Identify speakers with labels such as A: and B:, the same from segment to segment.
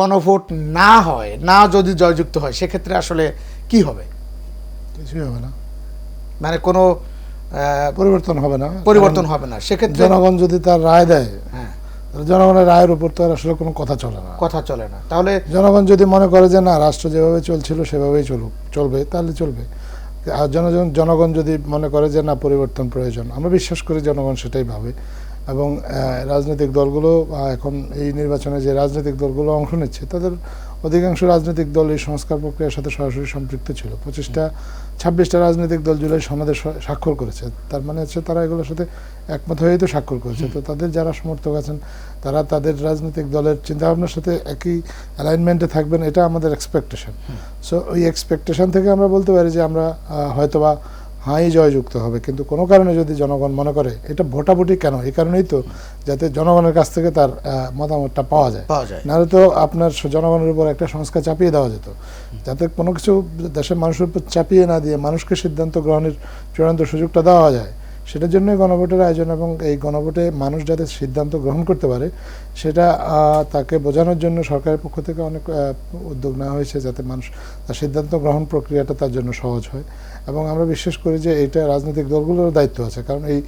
A: গণভোট না হয়, না যদি জয়যুক্ত হয়, সেক্ষেত্রে আসলে কি হবে?
B: কিছুই হবে না,
A: মানে কোনো
B: পরিবর্তন হবে না।
A: পরিবর্তন হবে না। সেক্ষেত্রে
B: জনগণ যদি তার রায় দেয়,
A: হ্যাঁ,
B: জনগণের রায়ের উপর তো আর আসলে কোনো কথা চলে না।
A: কথা চলে না। তাহলে
B: জনগণ যদি মনে করে যে না, রাষ্ট্র যেভাবে চলছিল সেভাবেই চলবে, তাহলে চলবে। আর জনগণ যদি মনে করে যে না, পরিবর্তন প্রয়োজন, আমরা বিশ্বাস করি জনগণ সেটাই ভাবে। এবং রাজনৈতিক দলগুলো এখন এই নির্বাচনে যে রাজনৈতিক দলগুলো অংশ নিচ্ছে, তাদের অধিকাংশ রাজনৈতিক দল এই সংস্কার প্রক্রিয়ার সাথে সরাসরি সম্পৃক্ত ছিল। 26টা রাজনৈতিক দল জুলাই সনদে স্বাক্ষর করেছে। তার মানে হচ্ছে তারা এগুলোর সাথে একমত হয়েই তো স্বাক্ষর করেছে। তো তাদের যারা সমর্থক আছেন, তারা তাদের রাজনৈতিক দলের চিন্তাভাবনার সাথে একই অ্যালাইনমেন্টে থাকবেন, এটা আমাদের এক্সপেকটেশন। সো ওই এক্সপেকটেশন থেকে আমরা বলতে পারি যে আমরা হয়তোবা হাই জয়যুক্ত হবে। কিন্তু কোনো কারণে যদি জনগণ মনে করে, এটা ভোটাভুটি কেন, এই কারণেই তো যাতে জনগণের কাছ থেকে তার মতামতটা পাওয়া যায়। নাহলে তো আপনার জনগণের উপর একটা সংস্কার চাপিয়ে দেওয়া যেত। যাতে কোনো কিছু দেশের মানুষের উপর চাপিয়ে না দিয়ে মানুষকে সিদ্ধান্ত গ্রহণের চূড়ান্ত সুযোগটা দেওয়া যায়, সেটার জন্যই গণভোটের আয়োজন। এবং এই গণভোটে মানুষ যাতে সিদ্ধান্ত গ্রহণ করতে পারে, সেটা তাকে বোঝানোর জন্য সরকারের পক্ষ থেকে অনেক উদ্যোগ নেওয়া হয়েছে, যাতে মানুষ তার সিদ্ধান্ত গ্রহণ প্রক্রিয়াটা তার জন্য সহজ হয়। এবং আমরা বিশ্বাস করি যে এইটা রাজনৈতিক দলগুলোরও দায়িত্ব আছে। কারণ এই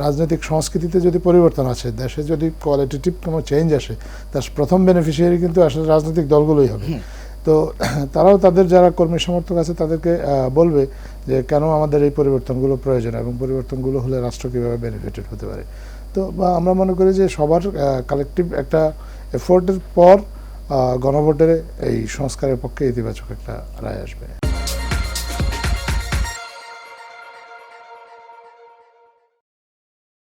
B: রাজনৈতিক সংস্কৃতিতে যদি পরিবর্তন আসে, দেশে যদি কোয়ালিটেটিভ কোনো চেঞ্জ আসে, তার প্রথম বেনিফিশিয়ারি কিন্তু আসলে রাজনৈতিক দলগুলোই হবে। তো তারাও তাদের যারা কর্মী সমর্থক আছে তাদেরকে বলবে যে কেন আমাদের এই পরিবর্তনগুলো প্রয়োজন এবং পরিবর্তনগুলো হলে রাষ্ট্র কীভাবে বেনিফিটেড হতে পারে। তো আমরা মনে করি যে সবার কালেকটিভ একটা এফোর্টের পর গণভোটের এই সংস্কারের পক্ষে ইতিবাচক একটা রায় আসবে।